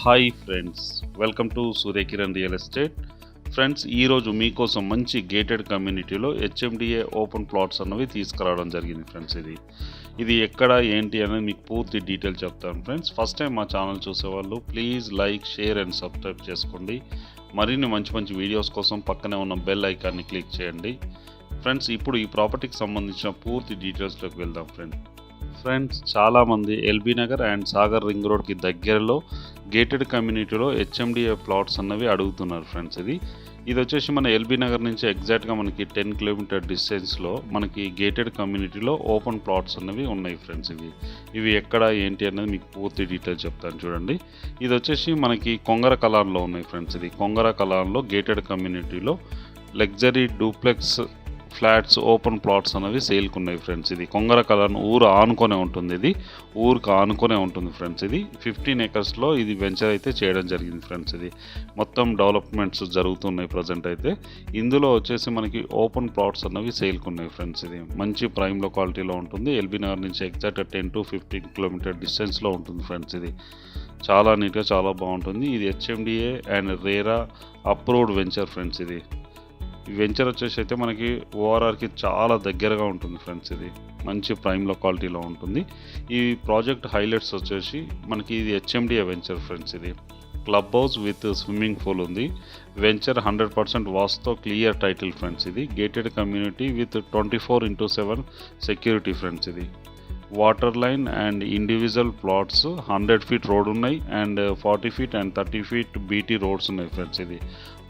Hi friends, welcome to Surya Kiran real estate. Friends, ఈరోజు మీకోసం మంచి గేటెడ్ కమ్యూనిటీలో హెచ్ఎండిఏ ఓపెన్ ప్లాట్స్ అన్నవి తీసుకురావడం జరిగింది. ఫ్రెండ్స్, ఇది ఎక్కడ ఏంటి అనేది మీకు పూర్తి డీటెయిల్ చెప్తాను. ఫ్రెండ్స్, ఫస్ట్ టైం మా ఛానల్ చూసేవాళ్ళు please like, share and subscribe చేసుకోండి. మరిన్ని మంచి మంచి వీడియోస్ కోసం పక్కనే ఉన్న బెల్ ఐకాన్ని క్లిక్ చేయండి. ఫ్రెండ్స్, ఇప్పుడు ఈ ప్రాపర్టీకి సంబంధించిన పూర్తి డీటెయిల్స్లోకి వెళ్దాం. ఫ్రెండ్స్, చాలామంది LB Nagar and Sagar ring రోడ్కి దగ్గరలో గేటెడ్ కమ్యూనిటీలో హెచ్ఎండిఏ ప్లాట్స్ అన్నవి అడుగుతున్నారు. ఫ్రెండ్స్, ఇది వచ్చేసి మన ఎల్బీ నగర్ నుంచి ఎగ్జాక్ట్గా మనకి 10 కిలోమీటర్ డిస్టెన్స్లో మనకి గేటెడ్ కమ్యూనిటీలో ఓపెన్ ప్లాట్స్ అన్నవి ఉన్నాయి. ఫ్రెండ్స్, ఇవి ఎక్కడ ఏంటి అనేది మీకు పూర్తి డీటెయిల్ చెప్తాను చూడండి. ఇది వచ్చేసి మనకి కొంగర కలాన్లో ఉన్నాయి. ఫ్రెండ్స్, ఇది కొంగర కలాన్లో గేటెడ్ కమ్యూనిటీలో luxury duplex flats open plots అనేవి సేల్కి ఉన్నాయి. ఫ్రెండ్స్, ఇది కొంగర కలాన్ ఊరు ఆనుకొనే ఉంటుంది. ఇది ఊరికి ఆనుకొనే ఉంటుంది. ఫ్రెండ్స్, ఇది 15 ఏకర్స్లో ఇది వెంచర్ అయితే చేయడం జరిగింది. ఫ్రెండ్స్, ఇది మొత్తం డెవలప్మెంట్స్ జరుగుతున్నాయి ప్రజెంట్ అయితే. ఇందులో వచ్చేసి మనకి ఓపెన్ ప్లాట్స్ అన్నవి సేల్కి ఉన్నాయి. ఫ్రెండ్స్, ఇది మంచి ప్రైమ్ లొకాలిటీలో ఉంటుంది. ఎల్బీ నగర్ నుంచి ఎగ్జాక్ట్ 10 to 15 కిలోమీటర్ డిస్టెన్స్లో ఉంటుంది. ఫ్రెండ్స్, ఇది చాలా నీట్గా చాలా బాగుంటుంది. ఇది HMDA and RERA approved venture. Friends, ఈ వెంచర్ వచ్చేసి అయితే మనకి ఓఆర్ఆర్కి చాలా దగ్గరగా ఉంటుంది. ఫ్రెండ్స్, ఇది మంచి ప్రైమ్ లొకాలిటీలో ఉంటుంది. ఈ ప్రాజెక్ట్ హైలైట్స్ వచ్చేసి మనకి ఇది హెచ్ఎండిఏ వెంచర్. ఫ్రెండ్స్, ఇది club house with swimming pool ఉంది. వెంచర్ 100% వాస్తో క్లియర్ టైటిల్. ఫ్రెండ్స్, ఇది gated community with 24/7 security. Friends, ఇది water line and individual plots 100 feet road ఉన్నాయి and 40 feet and 30 feet BT roads ఉన్నాయి. ఫ్రెండ్స్, ఇది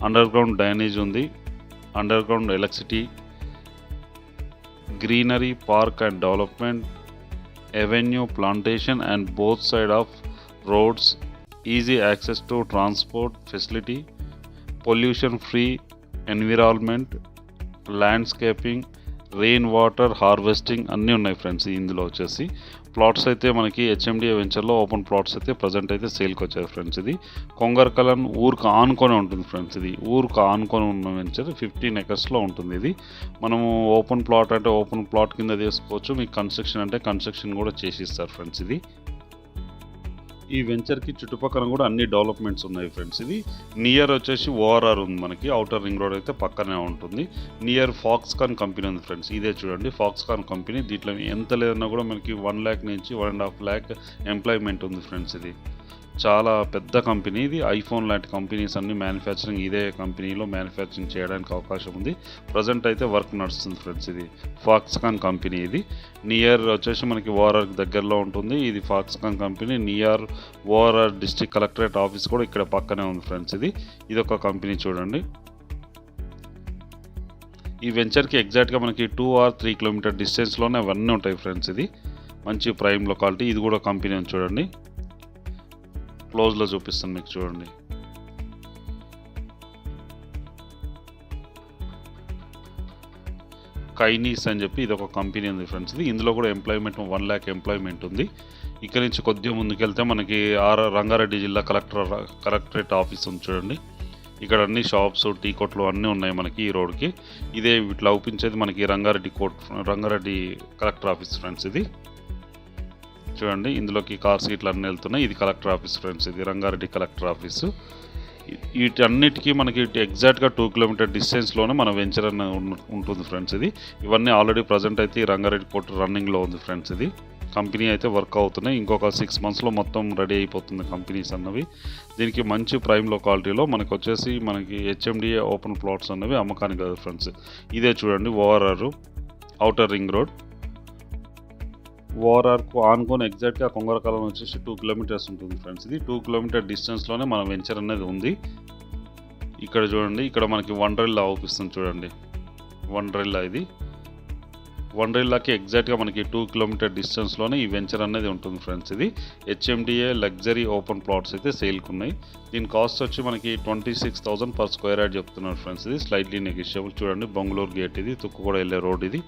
underground drainage ఉంది, underground electricity, greenery park and development, avenue plantation and both side of roads, easy access to transport facility, pollution free environment, landscaping, rain water harvesting అన్నీ ఉన్నాయి. Friends, ఇందులో వచ్చేసి plots అయితే మనకి HMDA వెంచర్లో open plots అయితే present అయితే సేల్కి వచ్చాయి. ఫ్రెండ్స్, ఇది కొంగర్ కలాన్ ఊరికి ఆనుకొని ఉంటుంది. ఫ్రెండ్స్, ఇది ఊరికి ఆనుకొని ఉన్న వెంచర్ 15 ఏకర్స్లో ఉంటుంది. ఇది మనము ఓపెన్ ప్లాట్ అంటే ఓపెన్ ప్లాట్ కింద తీసుకోవచ్చు, మీకు కన్స్ట్రక్షన్ అంటే కన్స్ట్రక్షన్ కూడా చేసిస్తారు. ఫ్రెండ్స్, ఈ వెంచర్కి చుట్టుపక్కల కూడా అన్ని డెవలప్మెంట్స్ ఉన్నాయి. ఫ్రెండ్స్, ఇది నియర్ వచ్చేసి ఓఆర్ఆర్ ఉంది. మనకి అవుటర్ రింగ్ రోడ్ అయితే పక్కనే ఉంటుంది. నియర్ ఫాక్స్కాన్ కంపెనీ ఉంది. ఫ్రెండ్స్, ఇదే చూడండి ఫాక్స్కాన్ కంపెనీ. దీంట్లో ఎంత లేదన్నా కూడా మనకి 1 lakh నుంచి 1.5 lakh ఎంప్లాయ్మెంట్ ఉంది. ఫ్రెండ్స్, ఇది చాలా పెద్ద కంపెనీ. ఇది ఐఫోన్ లాంటి కంపెనీస్ అన్ని మ్యానుఫ్యాక్చరింగ్ ఇదే కంపెనీలో మ్యానుఫ్యాక్చరింగ్ చేయడానికి అవకాశం ఉంది. ప్రజెంట్ అయితే వర్క్ నడుస్తుంది. ఫ్రెండ్స్, ఇది ఫాక్స్కాన్ కంపెనీ. ఇది నియర్ వచ్చేసి మనకి ఓఆర్ఆర్కి దగ్గరలో ఉంటుంది. ఇది Foxconn company. Near ORR district collectorate office కూడా ఇక్కడ పక్కనే ఉంది. ఫ్రెండ్స్, ఇది ఒక కంపెనీ చూడండి. ఈ వెంచర్కి ఎగ్జాక్ట్గా మనకి 2 or 3 కిలోమీటర్ డిస్టెన్స్లోనే అవన్నీ ఉంటాయి. ఫ్రెండ్స్, ఇది మంచి ప్రైమ్ లొకాలిటీ. ఇది కూడా కంపెనీ అని చూడండి, క్లోజ్లో చూపిస్తాను మీకు చూడండి. కైనీస్ అని చెప్పి ఇది ఒక కంపెనీ ఉంది. ఫ్రెండ్స్, ఇందులో కూడా ఎంప్లాయ్మెంట్ 1 lakh ఎంప్లాయ్మెంట్ ఉంది. ఇక్కడ నుంచి కొద్దిగా ముందుకెళ్తే మనకి రంగారెడ్డి జిల్లా కలెక్టరేట్ ఆఫీస్ ఉంది చూడండి. ఇక్కడ అన్ని షాప్స్, టీ కొట్లు అన్నీ ఉన్నాయి మనకి ఈ రోడ్కి. ఇదే ఇట్లా అవుపించేది మనకి రంగారెడ్డి కలెక్టర్ ఆఫీస్. ఫ్రెండ్స్, ఇది చూడండి ఇందులోకి కార్స్ ఇట్లా అన్నీ వెళ్తున్నాయి. ఇది కలెక్టర్ ఆఫీస్. ఫ్రెండ్స్, ఇది రంగారెడ్డి కలెక్టర్ ఆఫీసు. వీటన్నిటికీ మనకి ఎగ్జాక్ట్గా 2 కిలోమీటర్ డిస్టెన్స్లోనే మన వెంచర్ అన్న ఉంటుంది. ఫ్రెండ్స్, ఇవన్నీ ఆల్రెడీ ప్రజెంట్ అయితే ఈ రంగారెడ్డి కోర్ట్ రన్నింగ్లో ఉంది. ఫ్రెండ్స్, ఇది కంపెనీ అయితే వర్క్ అవుతున్నాయి. ఇంకొక 6 monthsలో మొత్తం రెడీ అయిపోతుంది కంపెనీస్ అన్నవి. దీనికి మంచి ప్రైమ్ లొకాలిటీలో మనకి వచ్చేసి మనకి హెచ్ఎండిఏ ఓపెన్ ప్లాట్స్ అన్నవి అమ్మకానికి కదా. ఫ్రెండ్స్, ఇదే చూడండి ఓఆర్ఆర్ అవుటర్ రింగ్ రోడ్. ఓఆర్ఆర్కు ఆనుకొని ఎగ్జాక్ట్గా కొంగర కలాన్ వచ్చేసి 2 kilometers ఉంటుంది. ఫ్రెండ్స్, ఇది 2 kilometer డిస్టెన్స్లోనే మన వెంచర్ అనేది ఉంది. ఇక్కడ చూడండి, ఇక్కడ మనకి వండర్లా అవుపిస్తుంది చూడండి. వండర్లా, ఇది వండర్లాకి ఎగ్జాక్ట్గా మనకి 2 kilometer డిస్టెన్స్లోనే ఈ వెంచర్ అనేది ఉంటుంది. ఫ్రెండ్స్, ఇది హెచ్ఎండిఏ లగ్జరీ ఓపెన్ ప్లాట్స్ అయితే సేల్కి ఉన్నాయి. దీని కాస్ట్ వచ్చి మనకి 26,000 per square yard చెప్తున్నారు. ఫ్రెండ్స్, ఇది స్లైట్లీ నెగోషియబుల్. చూడండి బెంగళూరు గేట్, ఇది తుక్కు కూడా వెళ్ళే రోడ్. ఇది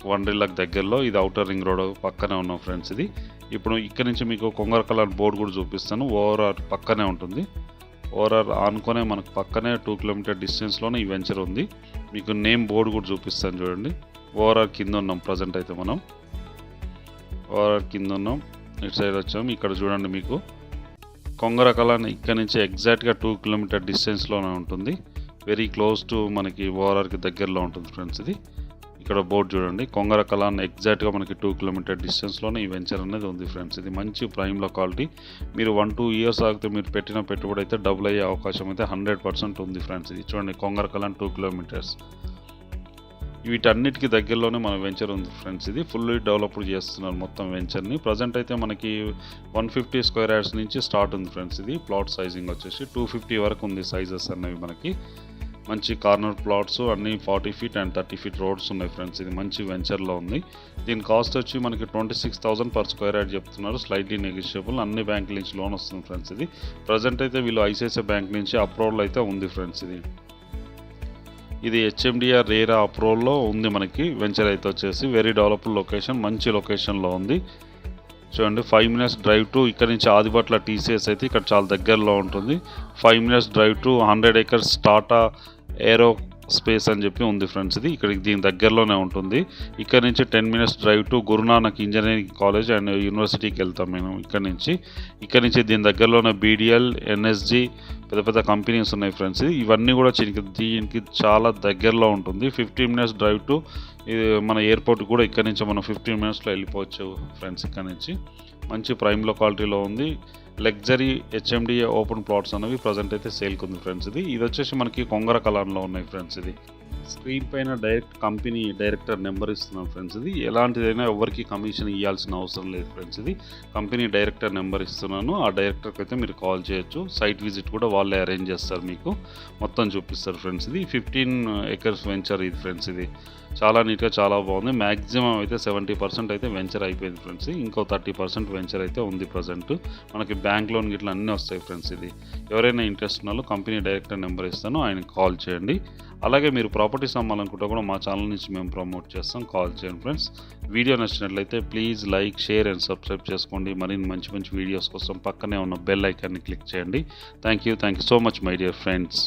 వండర్లాకి దగ్గరలో, ఇది అవుటర్ రింగ్ రోడ్ పక్కనే ఉన్నాం. ఫ్రెండ్స్, ఇప్పుడు ఇక్కడ నుంచి మీకు కొంగర కలాన్ బోర్డు కూడా చూపిస్తాను. ఓఆర్ఆర్ పక్కనే ఉంటుంది. ఓఆర్ఆర్ ఆనుకొనే మనకు పక్కనే 2 kilometer డిస్టెన్స్లోనే ఈ వెంచర్ ఉంది. మీకు నేమ్ బోర్డు కూడా చూపిస్తాను చూడండి. ఓఆర్ఆర్ కింద ఉన్నాం ప్రజెంట్ అయితే మనం. ఓఆర్ఆర్ కింద ఉన్నాం. ఇటు సైడ్ వచ్చాము. ఇక్కడ చూడండి మీకు కొంగరకలాన్ ఇక్కడ నుంచి ఎగ్జాక్ట్గా 2 కిలోమీటర్ డిస్టెన్స్లోనే ఉంటుంది. వెరీ క్లోజ్ టు మనకి ఓఆర్ఆర్కి దగ్గరలో ఉంటుంది ఫ్రెండ్స్. ఇది ఇక్కడ బోర్డు చూడండి, కొంగరకలాన్ ఎగ్జాక్ట్గా మనకి 2 కిలోమీటర్ డిస్టెన్స్లోనే ఈ వెంచర్ అనేది ఉంది ఫ్రెండ్స్. ఇది మంచి ప్రైమ్ లొకాలిటీ. మీరు 1-2 ఇయర్స్ ఆగితే మీరు పెట్టిన పెట్టుబడి అయితే డబుల్ అయ్యే అవకాశం అయితే 100% ఉంది ఫ్రెండ్స్. ఇది చూడండి, కొంగరకలాన్ 2 కిలోమీటర్స్. వీటన్నిటికీ దగ్గరలోనే మన వెంచర్ ఉంది ఫ్రెండ్స్. ఇది ఫుల్లీ డెవలప్డ్ చేస్తున్నారు మొత్తం వెంచర్ని. ప్రజెంట్ అయితే మనకి 150 స్క్వేర్ యార్డ్స్ నుంచి స్టార్ట్ ఉంది ఫ్రెండ్స్. ఇది ప్లాట్ సైజింగ్ వచ్చేసి 250 వరకు ఉంది సైజెస్ అనేవి మనకి. మంచి కార్నర్ ప్లాట్స్ అన్నీ 40 ఫీట్ అండ్ 30 ఫీట్ రోడ్స్ ఉన్నాయి ఫ్రెండ్స్. ఇది మంచి వెంచర్లో ఉంది. దీని కాస్ట్ వచ్చి మనకి 26,000 పర్ స్క్వేర్ యార్డ్ చెప్తున్నారు. Slightly negotiable. అన్ని బ్యాంకుల నుంచి లోన్ వస్తుంది ఫ్రెండ్స్. ఇది ప్రజెంట్ అయితే వీళ్ళు ఐసిఐసిఐ బ్యాంక్ నుంచి అప్రూవల్ అయితే ఉంది ఫ్రెండ్స్. ఇది హెచ్ఎండిఆర్ రేరా అప్రూవల్లో ఉంది మనకి వెంచర్ అయితే వచ్చేసి. వెరీ డెవలప్డ్ లొకేషన్, మంచి లొకేషన్లో ఉంది. చూడండి, 5 మినిట్స్ డ్రైవ్ టు ఇక్కడ నుంచి ఆదిబట్ల టీసీఎస్ అయితే ఇక్కడ చాలా దగ్గరలో ఉంటుంది. 5 minutes drive to 100 acres Tata aerospace అని చెప్పి ఉంది ఫ్రెండ్స్. ఇది ఇక్కడికి దీని దగ్గరలోనే ఉంటుంది. ఇక్కడ నుంచి 10 minutes drive to Guru Nanak engineering college and యూనివర్సిటీకి వెళ్తాం మేము ఇక్కడ నుంచి దీని దగ్గరలోనే బీడిఎల్, ఎన్ఎస్జి పెద్ద పెద్ద కంపెనీస్ ఉన్నాయి ఫ్రెండ్స్. ఇవన్నీ కూడా దీనికి చాలా దగ్గరలో ఉంటుంది. 15 మినిట్స్ డ్రైవ్ టు మన ఎయిర్పోర్ట్ కూడా ఇక్కడ నుంచి మనం 15 మినిట్స్లో వెళ్ళిపోవచ్చు ఫ్రెండ్స్. ఇక్కడ నుంచి మంచి ప్రైమ్ లొకాలిటీలో ఉంది. లగ్జరీ హెచ్ఎండిఏ ఓపెన్ ప్లాట్స్ అనేవి ప్రజెంట్ అయితే సేల్కి ఉంది ఫ్రెండ్స్. ఇది వచ్చేసి మనకి కొంగరకలాన్లో ఉన్నాయి ఫ్రెండ్స్. ఇది స్క్రీన్ పైన డైరెక్ట్ కంపెనీ డైరెక్టర్ నెంబర్ ఇస్తున్నాం ఫ్రెండ్స్. ఇది ఎలాంటిదైనా ఎవరికి కమిషన్ ఇవ్వాల్సిన అవసరం లేదు ఫ్రెండ్స్. ఇది కంపెనీ డైరెక్టర్ నెంబర్ ఇస్తున్నాను. ఆ డైరెక్టర్కి అయితే మీరు కాల్ చేయొచ్చు. సైట్ విజిట్ కూడా వాళ్ళే అరేంజ్ చేస్తారు, మీకు మొత్తం చూపిస్తారు ఫ్రెండ్స్. ఇది 15 acres వెంచర్ ఇది ఫ్రెండ్స్. ఇది చాలా నీట్గా చాలా బాగుంది. మ్యాక్సిమం అయితే 70% అయితే వెంచర్ అయిపోయింది ఫ్రెండ్స్. ఇంకో 30% వెంచర్ అయితే ఉంది ప్రజెంట్. మనకి బ్యాంక్ లోన్ గిట్లా అన్నీ వస్తాయి ఫ్రెండ్స్. ఇది ఎవరైనా ఇంట్రెస్ట్ ఉన్నారో కంపెనీ డైరెక్టర్ నెంబర్ ఇస్తాను, ఆయనకి కాల్ చేయండి. అలాగే మీరు ప్రాపర్టీస్ అమ్మాలనుకుంటే కూడా మా ఛానల్ నుంచి మేము ప్రమోట్ చేస్తాం, కాల్ చేయండి ఫ్రెండ్స్. వీడియో నచ్చినట్లయితే please like, share and subscribe చేసుకోండి. మరిన్ని మంచి మంచి వీడియోస్ కోసం పక్కనే ఉన్న బెల్ ఐకాన్ని క్లిక్ చేయండి. Thank you so much my dear friends.